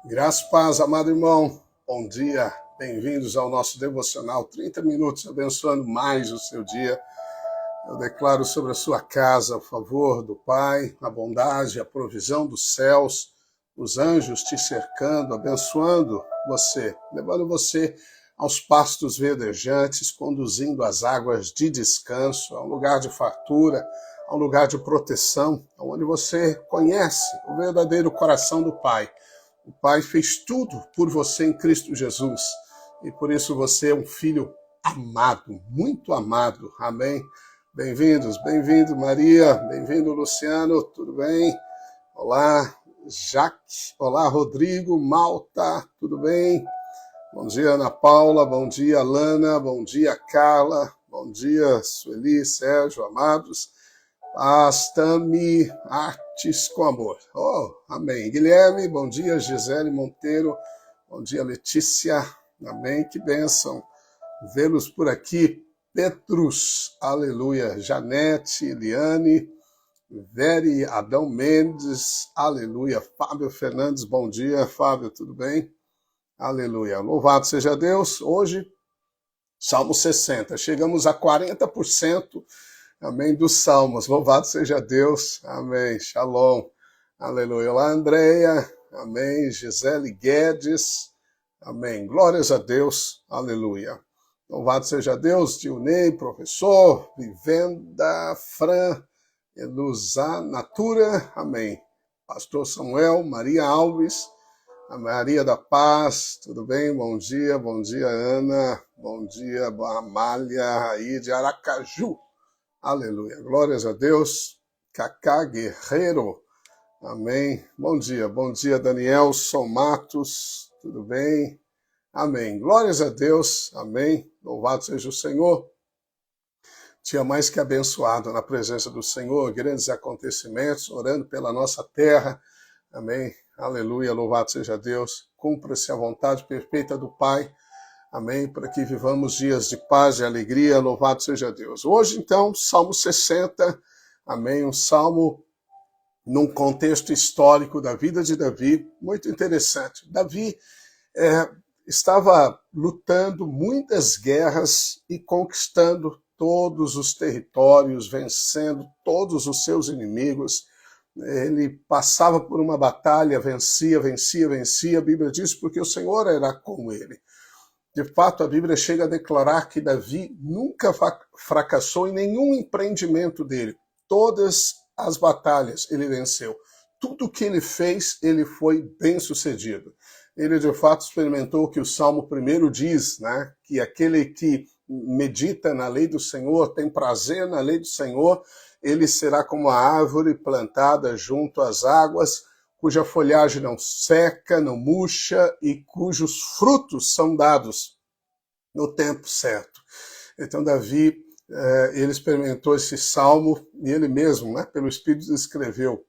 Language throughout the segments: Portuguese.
Graça e paz, amado irmão. Bom dia, bem-vindos ao nosso devocional. 30 minutos abençoando mais o seu dia. Eu declaro sobre a sua casa o favor do Pai, a bondade, a provisão dos céus, os anjos te cercando, abençoando você, levando você aos pastos verdejantes, conduzindo às águas de descanso, a um lugar de fartura, a um lugar de proteção, onde você conhece o verdadeiro coração do Pai. O Pai fez tudo por você em Cristo Jesus. E por isso você é um filho amado, muito amado. Amém? Bem-vindos, bem-vindo Maria, bem-vindo Luciano, tudo bem? Olá, Jaque, olá Rodrigo, Malta, tudo bem? Bom dia Ana Paula, bom dia Lana, bom dia Carla, bom dia Sueli, Sérgio, amados. Paz-me, artes com amor. Oh, amém. Guilherme, bom dia. Gisele Monteiro, bom dia. Letícia, amém. Que bênção vê-los por aqui. Petrus, aleluia. Janete, Eliane, Veri, Adão Mendes, aleluia. Fábio Fernandes, bom dia. Fábio, tudo bem? Aleluia. Louvado seja Deus. Hoje, Salmo 60. Chegamos a 40%. Amém, dos Salmos, louvado seja Deus, amém, shalom, aleluia. Olá, Andréia, amém, Gisele Guedes, amém, glórias a Deus, aleluia. Louvado seja Deus, Dionei, professor, Vivenda, Fran, Elusa Natura, amém. Pastor Samuel, Maria Alves, a Maria da Paz, tudo bem? Bom dia, Ana, bom dia, Amália, aí de Aracaju. Aleluia, glórias a Deus. Cacá Guerreiro, amém. Bom dia Danielson Matos, tudo bem? Amém, glórias a Deus, amém. Louvado seja o Senhor. Dia mais que abençoado na presença do Senhor, grandes acontecimentos, orando pela nossa terra, amém. Aleluia, louvado seja Deus. Cumpra-se a vontade perfeita do Pai. Amém, para que vivamos dias de paz e alegria, louvado seja Deus. Hoje, então, Salmo 60, amém, um salmo num contexto histórico da vida de Davi, muito interessante. Davi estava lutando muitas guerras e conquistando todos os territórios, vencendo todos os seus inimigos. Ele passava por uma batalha, vencia. A Bíblia diz porque o Senhor era com ele. De fato, a Bíblia chega a declarar que Davi nunca fracassou em nenhum empreendimento dele. Todas as batalhas ele venceu. Tudo que ele fez, ele foi bem sucedido. Ele, de fato, experimentou o que o Salmo 1 diz, né? Que aquele que medita na lei do Senhor, tem prazer na lei do Senhor, ele será como a árvore plantada junto às águas, cuja folhagem não seca, não murcha e cujos frutos são dados no tempo certo. Então Davi, ele experimentou esse salmo e ele mesmo, né, pelo Espírito, escreveu: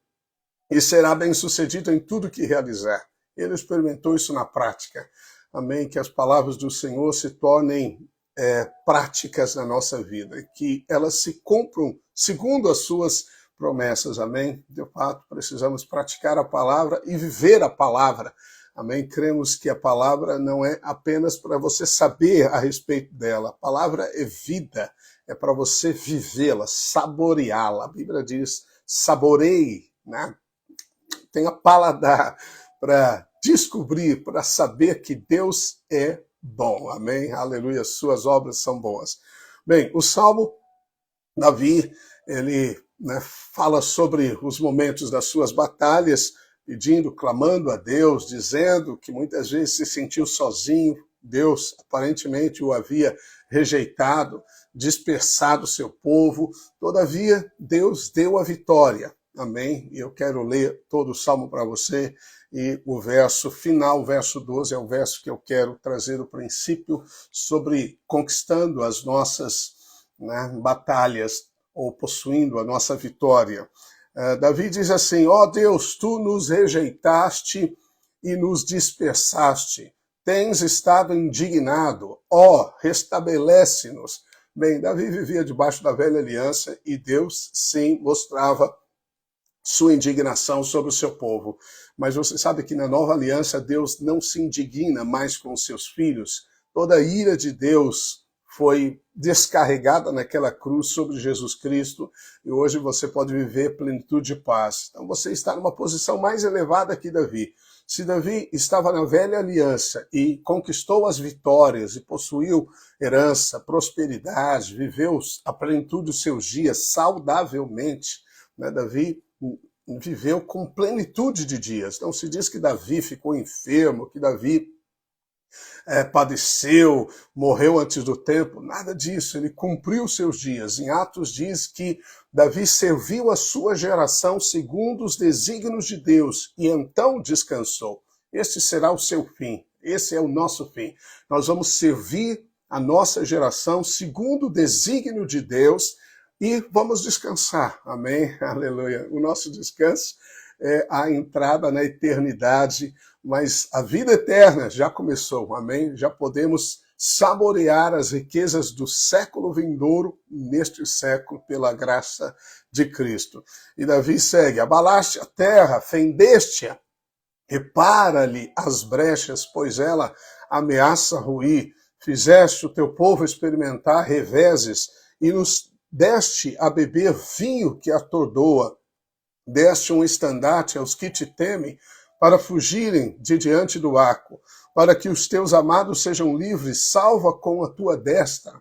e será bem sucedido em tudo que realizar. Ele experimentou isso na prática. Amém? Que as palavras do Senhor se tornem práticas na nossa vida, que elas se cumpram segundo as suas promessas, amém? De fato, precisamos praticar a palavra e viver a palavra, amém? Cremos que a palavra não é apenas para você saber a respeito dela, a palavra é vida, é para você vivê-la, saboreá-la. A Bíblia diz, saboreie, né? Tenha paladar para descobrir, para saber que Deus é bom, amém? Aleluia, suas obras são boas. Bem, o Salmo, Davi, ele fala sobre os momentos das suas batalhas, pedindo, clamando a Deus, dizendo que muitas vezes se sentiu sozinho, Deus aparentemente o havia rejeitado, dispersado seu povo, todavia Deus deu a vitória, amém? E eu quero ler todo o Salmo para você, e o verso final, o verso 12, é o verso que eu quero trazer o princípio sobre conquistando as nossas batalhas, ou possuindo a nossa vitória. Davi diz assim: ó Deus, tu nos rejeitaste e nos dispersaste. Tens estado indignado, ó, restabelece-nos. Bem, Davi vivia debaixo da velha aliança e Deus, sim, mostrava sua indignação sobre o seu povo. mas você sabe que na nova aliança Deus não se indigna mais com os seus filhos. Toda a ira de Deus foi descarregada naquela cruz sobre Jesus Cristo e hoje você pode viver plenitude de paz. Então você está numa posição mais elevada que Davi. Se Davi estava na velha aliança e conquistou as vitórias e possuiu herança, prosperidade, viveu a plenitude dos seus dias saudavelmente, né? Davi viveu com plenitude de dias. Não se diz que Davi ficou enfermo, que Davi padeceu, morreu antes do tempo, nada disso. Ele cumpriu seus dias. Em Atos diz que Davi serviu a sua geração segundo os desígnios de Deus e então descansou. Este será o seu fim. Esse é o nosso fim. Nós vamos servir a nossa geração segundo o desígnio de Deus e vamos descansar. Amém? Aleluia. O nosso descanso é a entrada na eternidade, mas a vida eterna já começou. Amém? Já podemos saborear as riquezas do século vindouro neste século pela graça de Cristo. E Davi segue: abalaste a terra, fendeste-a, repara-lhe as brechas, pois ela ameaça ruir. Fizeste o teu povo experimentar reveses e nos deste a beber vinho que atordoa. Deste um estandarte aos que te temem, para fugirem de diante do arco, para que os teus amados sejam livres, salva com a tua destra.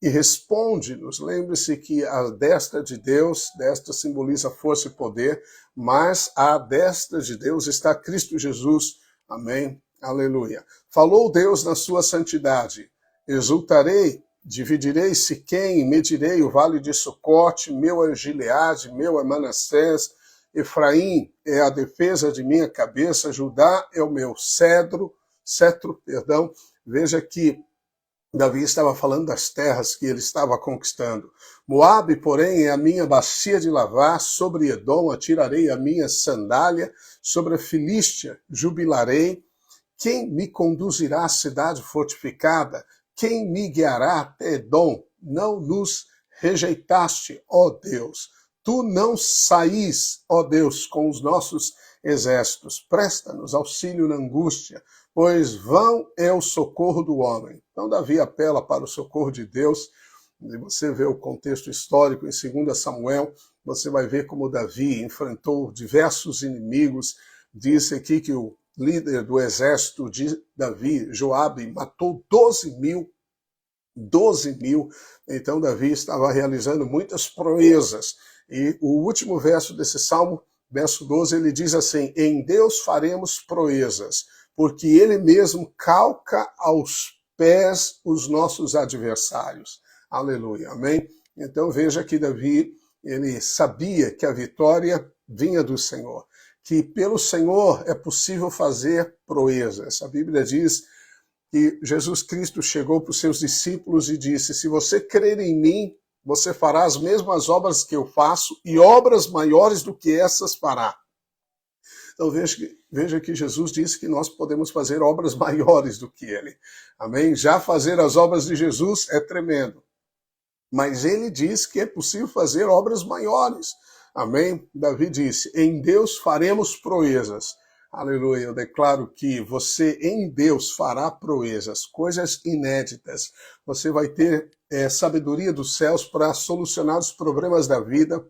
E responde-nos. Lembre-se que a destra de Deus, destra simboliza força e poder, mas à destra de Deus está Cristo Jesus. Amém. Aleluia. Falou Deus na sua santidade: exultarei, dividirei Siquém, medirei o vale de Sucote, meu é Gileade, meu é Manassés, Efraim é a defesa de minha cabeça, Judá é o meu cetro. Veja que Davi estava falando das terras que ele estava conquistando. Moabe, porém, é a minha bacia de lavar, sobre Edom atirarei a minha sandália, sobre a Filístia jubilarei. Quem me conduzirá à cidade fortificada? Quem me guiará até Edom? Não nos rejeitaste, ó Deus. Tu não saís, ó Deus, com os nossos exércitos. Presta-nos auxílio na angústia, pois vão é o socorro do homem. Então Davi apela para o socorro de Deus. E você vê o contexto histórico em 2 Samuel, você vai ver como Davi enfrentou diversos inimigos. Diz aqui que o líder do exército de Davi, Joabe, matou 12 mil. Então Davi estava realizando muitas proezas. E o último verso desse salmo, verso 12, ele diz assim: em Deus faremos proezas, porque ele mesmo calca aos pés os nossos adversários. Aleluia, amém? Então veja que Davi, ele sabia que a vitória vinha do Senhor, que pelo Senhor é possível fazer proezas. A Bíblia diz que Jesus Cristo chegou para os seus discípulos e disse: se você crer em mim, você fará as mesmas obras que eu faço e obras maiores do que essas fará. Então veja que Jesus disse que nós podemos fazer obras maiores do que ele. Amém? Já fazer as obras de Jesus é tremendo. Mas ele diz que é possível fazer obras maiores. Amém? Davi disse: em Deus faremos proezas. Aleluia, eu declaro que você em Deus fará proezas, coisas inéditas. Você vai ter sabedoria dos céus para solucionar os problemas da vida.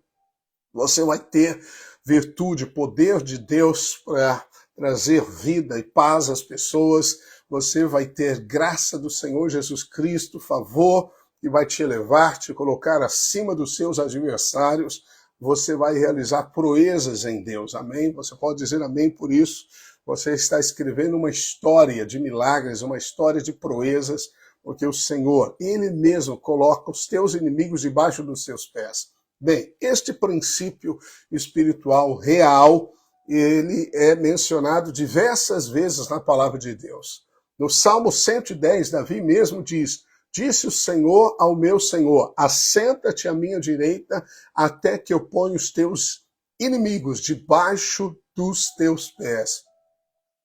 Você vai ter virtude, poder de Deus para trazer vida e paz às pessoas. Você vai ter graça do Senhor Jesus Cristo, favor, que vai te elevar, te colocar acima dos seus adversários. Você vai realizar proezas em Deus, amém? Você pode dizer amém por isso. Você está escrevendo uma história de milagres, uma história de proezas, porque o Senhor, Ele mesmo coloca os teus inimigos debaixo dos seus pés. Bem, este princípio espiritual real, ele é mencionado diversas vezes na palavra de Deus. No Salmo 110, Davi mesmo diz: disse o Senhor ao meu Senhor: assenta-te à minha direita, até que eu ponha os teus inimigos debaixo dos teus pés.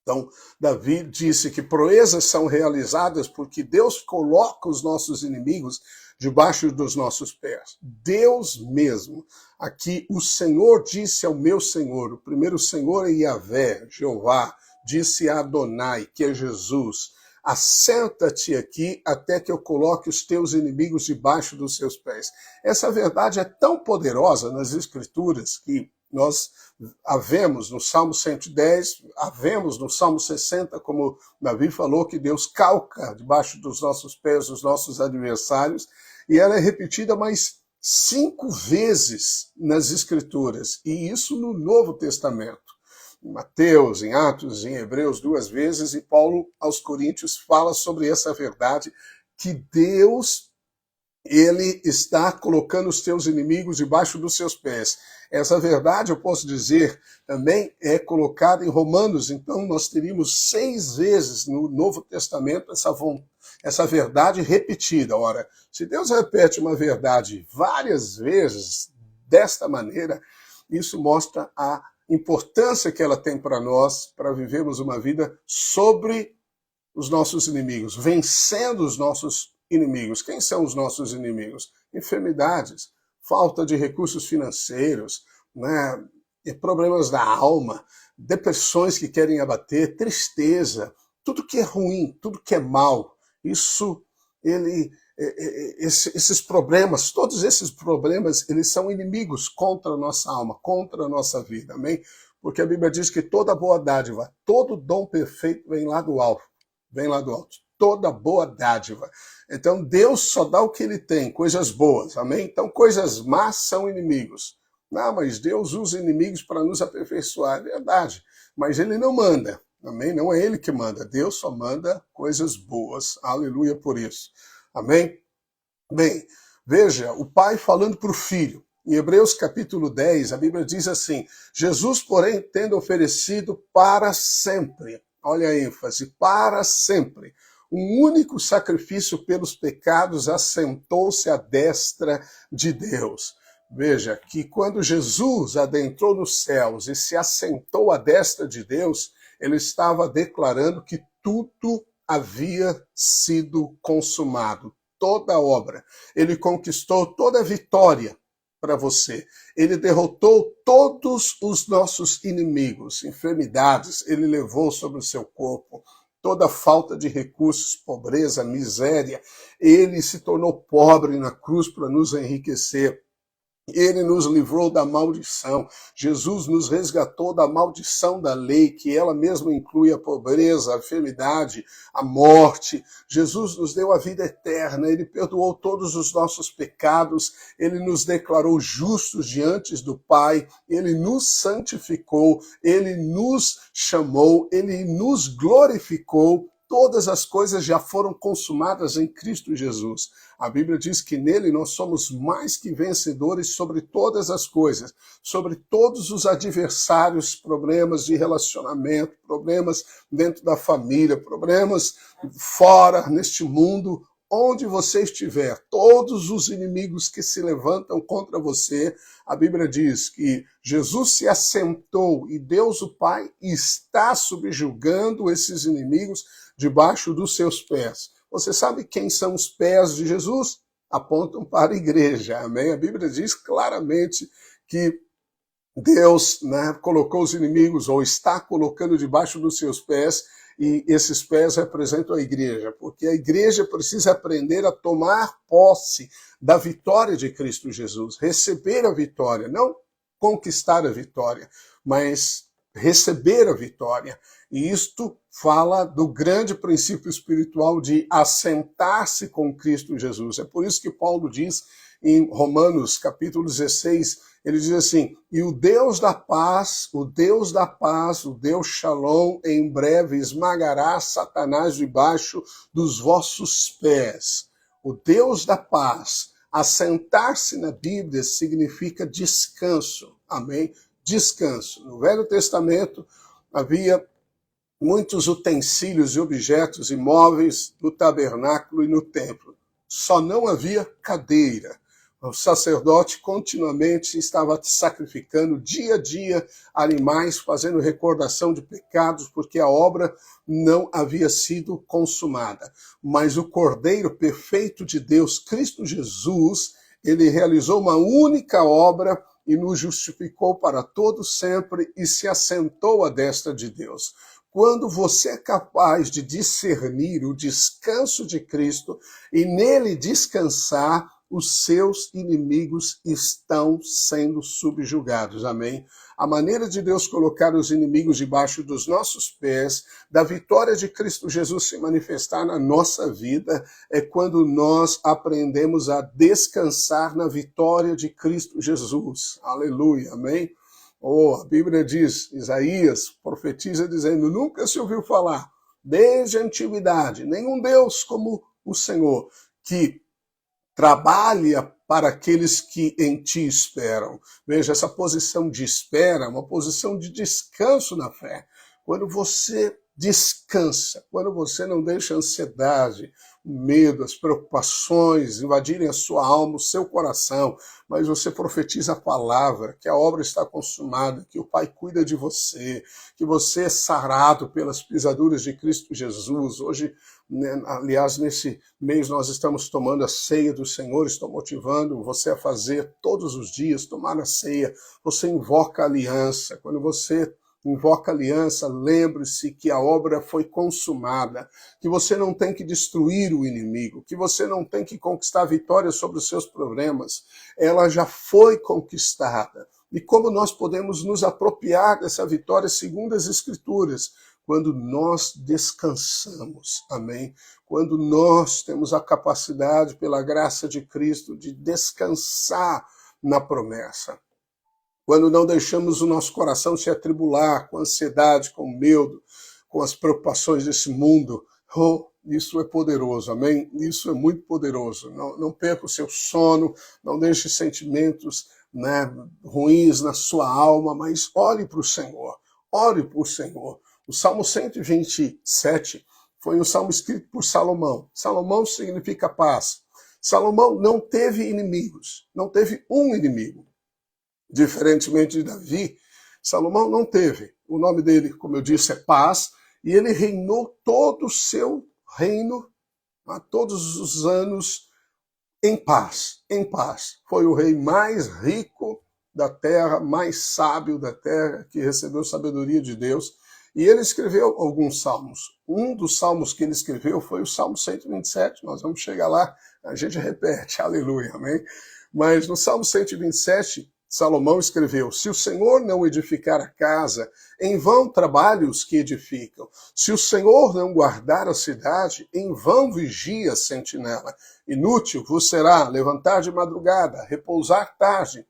Então, Davi disse que proezas são realizadas porque Deus coloca os nossos inimigos debaixo dos nossos pés. Deus mesmo. Aqui, o Senhor disse ao meu Senhor, o primeiro Senhor é Yahvé, Jeová, disse a Adonai, que é Jesus, assenta-te aqui até que eu coloque os teus inimigos debaixo dos seus pés. Essa verdade é tão poderosa nas Escrituras que nós havemos no Salmo 110, havemos no Salmo 60, como Davi falou, que Deus calca debaixo dos nossos pés os nossos adversários, e ela é repetida mais 5 vezes nas Escrituras, e isso no Novo Testamento. Em Mateus, em Atos, em Hebreus 2 vezes, e Paulo aos Coríntios fala sobre essa verdade, que Deus, ele está colocando os teus inimigos debaixo dos seus pés. Essa verdade, eu posso dizer, também é colocada em Romanos, então nós teríamos 6 vezes no Novo Testamento essa verdade repetida. Ora, se Deus repete uma verdade várias vezes desta maneira, isso mostra a importância que ela tem para nós, para vivermos uma vida sobre os nossos inimigos, vencendo os nossos inimigos. Quem são os nossos inimigos? Enfermidades, falta de recursos financeiros, né? Problemas da alma, depressões que querem abater, tristeza, tudo que é ruim, tudo que é mal. Isso, esses problemas, todos esses problemas, eles são inimigos contra a nossa alma, contra a nossa vida, amém? Porque a Bíblia diz que toda boa dádiva, todo dom perfeito vem lá do alto, toda boa dádiva. Então Deus só dá o que ele tem, coisas boas, amém? Então coisas más são inimigos. Não, mas Deus usa inimigos para nos aperfeiçoar, é verdade, mas ele não manda, amém? Não é ele que manda, Deus só manda coisas boas, aleluia por isso. Amém? Bem, veja, o pai falando para o filho. Em Hebreus capítulo 10, a Bíblia diz assim, Jesus, porém, tendo oferecido para sempre, olha a ênfase, para sempre, um único sacrifício pelos pecados, assentou-se à destra de Deus. Veja que quando Jesus adentrou nos céus e se assentou à destra de Deus, ele estava declarando que tudo havia sido consumado, toda a obra. Ele conquistou toda a vitória para você. Ele derrotou todos os nossos inimigos, enfermidades, ele levou sobre o seu corpo, toda falta de recursos, pobreza, miséria. Ele se tornou pobre na cruz para nos enriquecer. Ele nos livrou da maldição. Jesus nos resgatou da maldição da lei, que ela mesma inclui a pobreza, a enfermidade, a morte. Jesus nos deu a vida eterna, ele perdoou todos os nossos pecados, ele nos declarou justos diante do Pai, ele nos santificou, ele nos chamou, ele nos glorificou. Todas as coisas já foram consumadas em Cristo Jesus. A Bíblia diz que nele nós somos mais que vencedores sobre todas as coisas, sobre todos os adversários, problemas de relacionamento, problemas dentro da família, problemas fora, neste mundo, onde você estiver, todos os inimigos que se levantam contra você, a Bíblia diz que Jesus se assentou e Deus o Pai está subjugando esses inimigos debaixo dos seus pés. Você sabe quem são os pés de Jesus? Apontam para a igreja, amém? A Bíblia diz claramente que Deus, colocou os inimigos, ou está colocando debaixo dos seus pés, e esses pés representam a igreja, porque a igreja precisa aprender a tomar posse da vitória de Cristo Jesus, receber a vitória, não conquistar a vitória, mas receber a vitória. E isto fala do grande princípio espiritual de assentar-se com Cristo Jesus. É por isso que Paulo diz em Romanos capítulo 16, ele diz assim, e o Deus da paz, o Deus Shalom, em breve esmagará Satanás debaixo dos vossos pés. O Deus da paz, assentar-se na Bíblia significa descanso, amém? Descanso. No Velho Testamento havia muitos utensílios e objetos imóveis no tabernáculo e no templo. Só não havia cadeira. O sacerdote continuamente estava sacrificando dia a dia animais, fazendo recordação de pecados, porque a obra não havia sido consumada. Mas o Cordeiro perfeito de Deus, Cristo Jesus, ele realizou uma única obra e nos justificou para todo sempre e se assentou à destra de Deus. Quando você é capaz de discernir o descanso de Cristo e nele descansar, os seus inimigos estão sendo subjugados. Amém? A maneira de Deus colocar os inimigos debaixo dos nossos pés, da vitória de Cristo Jesus se manifestar na nossa vida, é quando nós aprendemos a descansar na vitória de Cristo Jesus. Aleluia, amém? A Bíblia diz, Isaías profetiza dizendo, nunca se ouviu falar, desde a antiguidade, nenhum Deus como o Senhor, que trabalha para aqueles que em ti esperam. Veja, essa posição de espera é uma posição de descanso na fé. Quando você descansa, quando você não deixa a ansiedade, o medo, as preocupações invadirem a sua alma, o seu coração, mas você profetiza a palavra, que a obra está consumada, que o Pai cuida de você, que você é sarado pelas pisaduras de Cristo Jesus. Hoje, aliás, nesse mês nós estamos tomando a ceia do Senhor, estou motivando você a fazer todos os dias, tomar a ceia, você invoca a aliança. Quando você invoca a aliança, lembre-se que a obra foi consumada, que você não tem que destruir o inimigo, que você não tem que conquistar a vitória sobre os seus problemas, ela já foi conquistada. E como nós podemos nos apropriar dessa vitória segundo as Escrituras? Quando nós descansamos, amém? Quando nós temos a capacidade, pela graça de Cristo, de descansar na promessa. Quando não deixamos o nosso coração se atribular com ansiedade, com medo, com as preocupações desse mundo. Isso é poderoso, amém? Isso é muito poderoso. Não perca o seu sono, não deixe sentimentos ruins na sua alma, mas ore para o Senhor. Ore para o Senhor. O Salmo 127 foi um salmo escrito por Salomão. Salomão significa paz. Salomão não teve inimigos, não teve um inimigo. Diferentemente de Davi, Salomão não teve. O nome dele, como eu disse, é Paz, e ele reinou todo o seu reino, todos os anos, em paz, em paz. Foi o rei mais rico da terra, mais sábio da terra, que recebeu sabedoria de Deus, e ele escreveu alguns salmos. Um dos salmos que ele escreveu foi o Salmo 127, nós vamos chegar lá, a gente repete, aleluia, amém? Mas no Salmo 127, Salomão escreveu, se o Senhor não edificar a casa, em vão trabalham os que edificam. Se o Senhor não guardar a cidade, em vão vigia a sentinela. Inútil vos será levantar de madrugada, repousar tarde,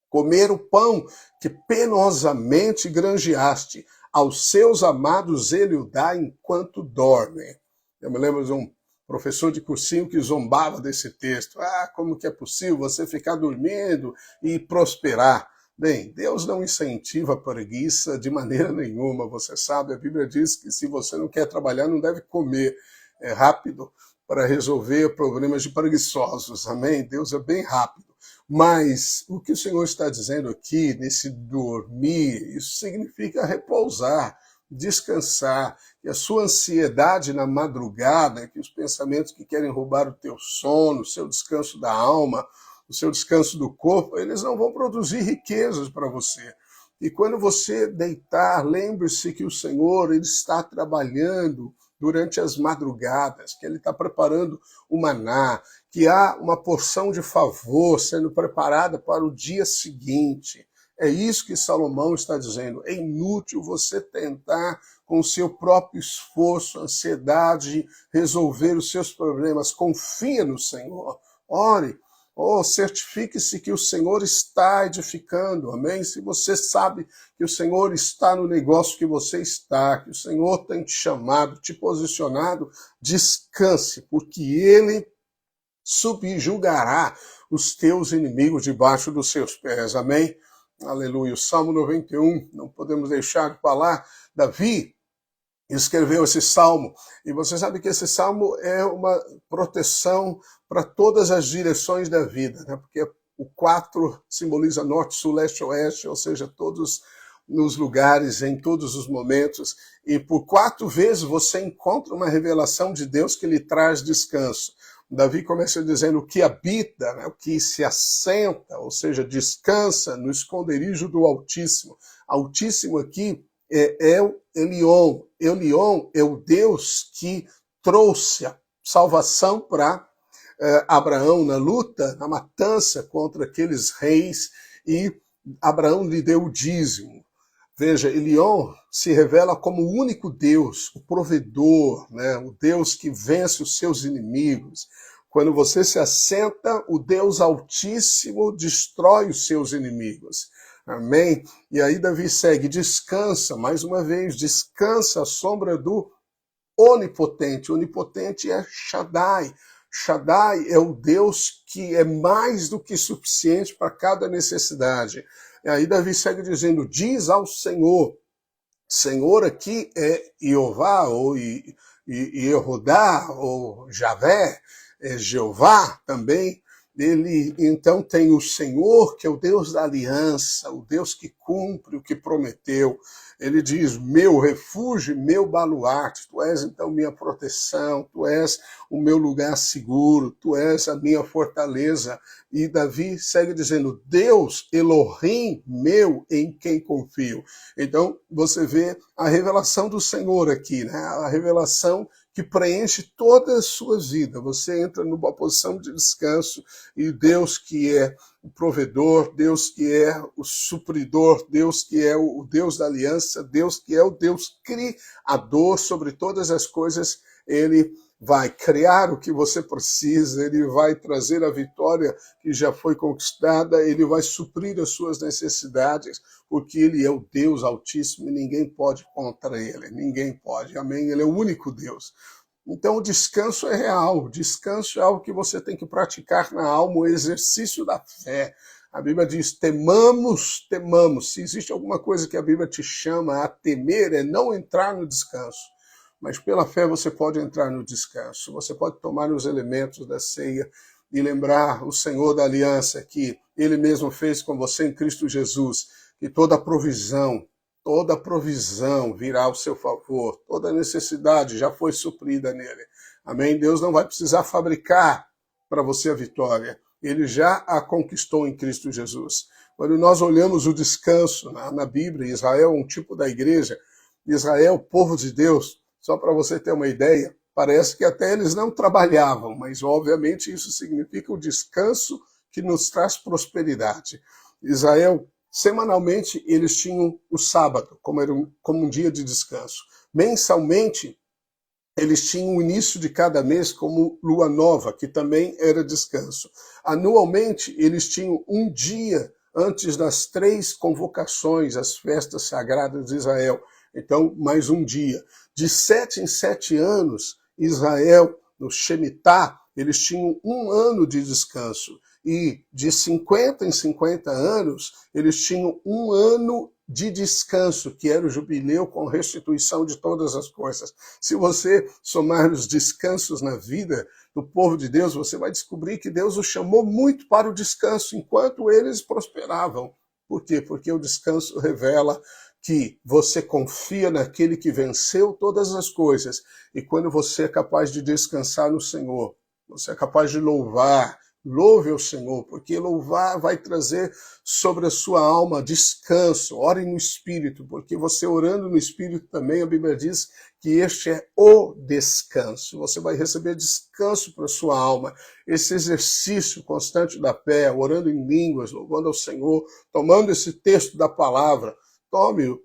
comer o pão que penosamente granjeaste. Aos seus amados ele o dá enquanto dormem. Eu me lembro de um professor de cursinho que zombava desse texto. Como que é possível você ficar dormindo e prosperar? Bem, Deus não incentiva a preguiça de maneira nenhuma, você sabe. A Bíblia diz que se você não quer trabalhar, não deve comer. É rápido para resolver problemas de preguiçosos, amém? Deus é bem rápido. Mas o que o Senhor está dizendo aqui, nesse dormir, isso significa repousar, descansar, que a sua ansiedade na madrugada, que os pensamentos que querem roubar o teu sono, o seu descanso da alma, o seu descanso do corpo, eles não vão produzir riquezas para você. E quando você deitar, lembre-se que o Senhor ele está trabalhando durante as madrugadas, que ele está preparando o maná, que há uma porção de favor sendo preparada para o dia seguinte. É isso que Salomão está dizendo. É inútil você tentar, com o seu próprio esforço, ansiedade, resolver os seus problemas. Confia no Senhor. Ore. Certifique-se que o Senhor está edificando, amém? Se você sabe que o Senhor está no negócio que você está, que o Senhor tem te chamado, te posicionado, descanse, porque Ele subjugará os teus inimigos debaixo dos seus pés, amém? Aleluia. O Salmo 91, não podemos deixar de falar, Davi, escreveu esse salmo. E você sabe que esse salmo é uma proteção para todas as direções da vida, né? Porque o 4 simboliza norte, sul, leste, oeste, ou seja, todos nos lugares, em todos os momentos. E por 4 vezes você encontra uma revelação de Deus que lhe traz descanso. Davi começa dizendo o que habita, né? O que se assenta, ou seja, descansa no esconderijo do Altíssimo. Altíssimo aqui é o Elion. Elion é o Deus que trouxe a salvação para Abraão na luta, na matança contra aqueles reis, e Abraão lhe deu o dízimo. Veja, Elion se revela como o único Deus, o provedor, né? O Deus que vence os seus inimigos. Quando você se assenta, o Deus Altíssimo destrói os seus inimigos. Amém? E aí Davi segue, descansa, mais uma vez, descansa à sombra do Onipotente. Onipotente é Shaddai. Shaddai é o Deus que é mais do que suficiente para cada necessidade. E aí Davi segue dizendo, diz ao Senhor. Senhor aqui é Jeová, ou Yehodá, ou Javé, é Jeová também. Ele então tem o Senhor, que é o Deus da aliança, o Deus que cumpre o que prometeu. Ele diz, meu refúgio, meu baluarte, tu és então minha proteção, tu és o meu lugar seguro, tu és a minha fortaleza. E Davi segue dizendo, Deus, Elohim meu, em quem confio. Então você vê a revelação do Senhor aqui, né? A revelação que preenche toda a sua vida. Você entra numa posição de descanso e Deus que é o provedor, Deus que é o supridor, Deus que é o Deus da aliança, Deus que é o Deus criador sobre todas as coisas, ele vai criar o que você precisa, ele vai trazer a vitória que já foi conquistada, ele vai suprir as suas necessidades, porque ele é o Deus Altíssimo e ninguém pode contra ele, ninguém pode, amém? Ele é o único Deus. Então o descanso é real, o descanso é algo que você tem que praticar na alma, o exercício da fé. A Bíblia diz, temamos, temamos. Se existe alguma coisa que a Bíblia te chama a temer, é não entrar no descanso. Mas pela fé você pode entrar no descanso, você pode tomar os elementos da ceia e lembrar o Senhor da aliança que ele mesmo fez com você em Cristo Jesus, que toda provisão virá ao seu favor, toda necessidade já foi suprida nele. Amém? Deus não vai precisar fabricar para você a vitória, ele já a conquistou em Cristo Jesus. Quando nós olhamos o descanso na Bíblia, Israel é um tipo da igreja, Israel, povo de Deus, só para você ter uma ideia, parece que até eles não trabalhavam, mas obviamente isso significa o descanso que nos traz prosperidade. Israel, semanalmente, eles tinham o sábado como um dia de descanso. Mensalmente, eles tinham o início de cada mês como lua nova, que também era descanso. Anualmente, eles tinham um dia antes das 3 convocações, as festas sagradas de Israel. Então, mais um dia. De 7 em 7 anos, Israel, no Shemitah, eles tinham um ano de descanso. E de 50 em 50 anos, eles tinham um ano de descanso, que era o jubileu com restituição de todas as coisas. Se você somar os descansos na vida do povo de Deus, você vai descobrir que Deus os chamou muito para o descanso, enquanto eles prosperavam. Por quê? Porque o descanso revela que você confia naquele que venceu todas as coisas. E quando você é capaz de descansar no Senhor, você é capaz de louvar, louve ao Senhor, porque louvar vai trazer sobre a sua alma descanso. Ore no Espírito, porque você orando no Espírito também, a Bíblia diz que este é o descanso. Você vai receber descanso para a sua alma. Esse exercício constante da fé, orando em línguas, louvando ao Senhor, tomando esse texto da palavra. Tome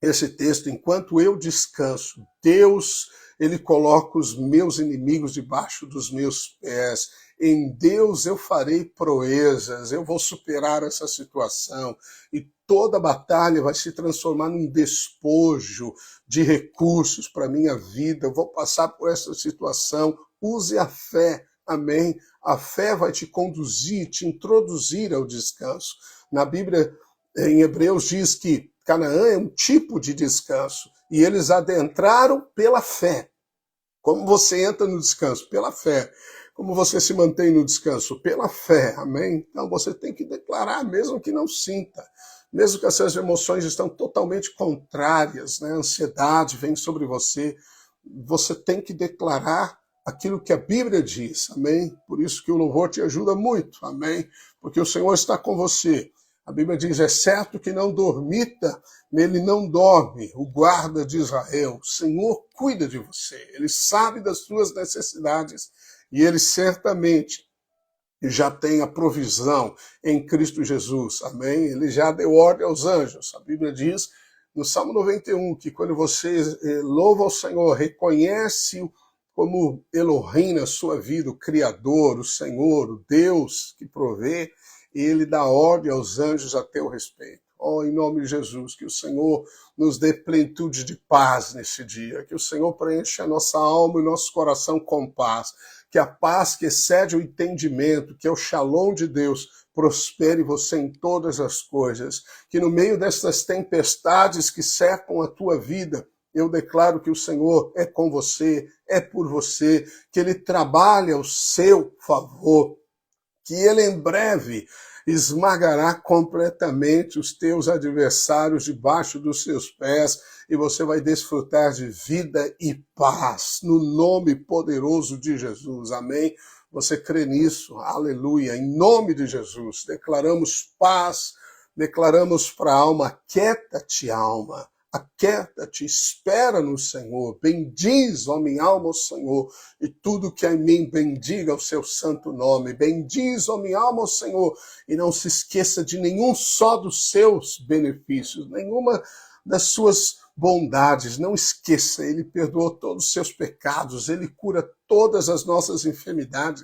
esse texto, enquanto eu descanso, Deus, ele coloca os meus inimigos debaixo dos meus pés. Em Deus eu farei proezas, eu vou superar essa situação e toda batalha vai se transformar num despojo de recursos para a minha vida. Eu vou passar por essa situação. Use a fé, amém? A fé vai te conduzir, te introduzir ao descanso. Na Bíblia, em Hebreus diz que Canaã é um tipo de descanso. E eles adentraram pela fé. Como você entra no descanso? Pela fé. Como você se mantém no descanso? Pela fé, amém? Então você tem que declarar, mesmo que não sinta. Mesmo que as suas emoções estão totalmente contrárias, né? A ansiedade vem sobre você. Você tem que declarar aquilo que a Bíblia diz, amém? Por isso que o louvor te ajuda muito, amém? Porque o Senhor está com você. A Bíblia diz, é certo que não dormita, nele não dorme o guarda de Israel. O Senhor cuida de você, ele sabe das suas necessidades e ele certamente já tem a provisão em Cristo Jesus, amém? Ele já deu ordem aos anjos. A Bíblia diz no Salmo 91 que quando você louva ao Senhor, reconhece como Elohim na sua vida, o Criador, o Senhor, o Deus que provê, ele dá ordem aos anjos a teu respeito. Oh, em nome de Jesus, que o Senhor nos dê plenitude de paz nesse dia, que o Senhor preencha a nossa alma e nosso coração com paz, que a paz que excede o entendimento, que é o shalom de Deus, prospere você em todas as coisas, que no meio destas tempestades que cercam a tua vida, eu declaro que o Senhor é com você, é por você, que Ele trabalha ao seu favor, que Ele em breve esmagará completamente os teus adversários debaixo dos seus pés e você vai desfrutar de vida e paz no nome poderoso de Jesus. Amém? Você crê nisso? Aleluia. Em nome de Jesus, declaramos paz, declaramos para a alma, aquieta-te, alma. Aquieta-te, espera no Senhor, bendiz, ó minha alma, ao Senhor, e tudo que há em mim bendiga o seu santo nome. Bendiz, ó minha alma, ao Senhor, e não se esqueça de nenhum só dos seus benefícios, nenhuma das suas bondades. Não esqueça, Ele perdoou todos os seus pecados, Ele cura todas as nossas enfermidades,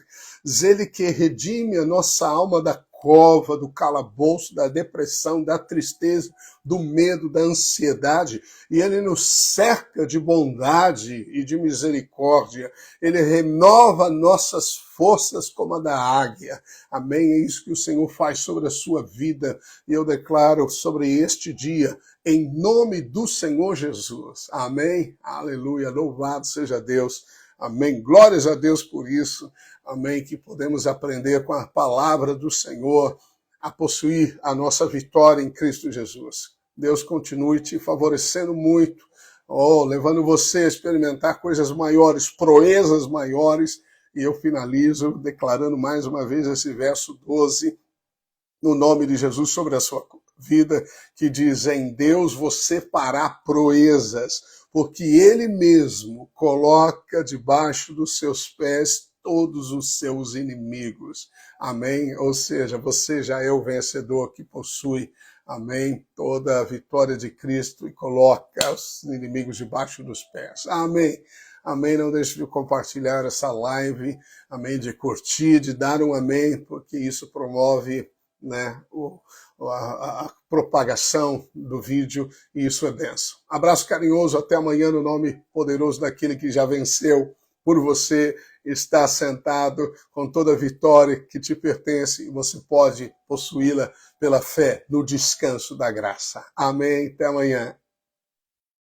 Ele que redime a nossa alma da cova, do calabouço, da depressão, da tristeza, do medo, da ansiedade, e Ele nos cerca de bondade e de misericórdia. Ele renova nossas forças como a da águia. Amém? É isso que o Senhor faz sobre a sua vida, e eu declaro sobre este dia, em nome do Senhor Jesus. Amém? Aleluia. Louvado seja Deus. Amém. Glórias a Deus por isso. Amém. Que podemos aprender com a palavra do Senhor a possuir a nossa vitória em Cristo Jesus. Deus continue te favorecendo muito, levando você a experimentar coisas maiores, proezas maiores. E eu finalizo declarando mais uma vez esse verso 12, no nome de Jesus, sobre a sua vida, que diz, em Deus você fará proezas, porque Ele mesmo coloca debaixo dos seus pés todos os seus inimigos. Amém? Ou seja, você já é o vencedor que possui, amém, toda a vitória de Cristo e coloca os inimigos debaixo dos pés. Amém? Amém? Não deixe de compartilhar essa live, amém, de curtir, de dar um amém, porque isso promove, né, a propagação do vídeo, e isso é bênção. Abraço carinhoso, até amanhã, no nome poderoso daquele que já venceu por você, está sentado com toda a vitória que te pertence, e você pode possuí-la pela fé no descanso da graça. Amém, até amanhã.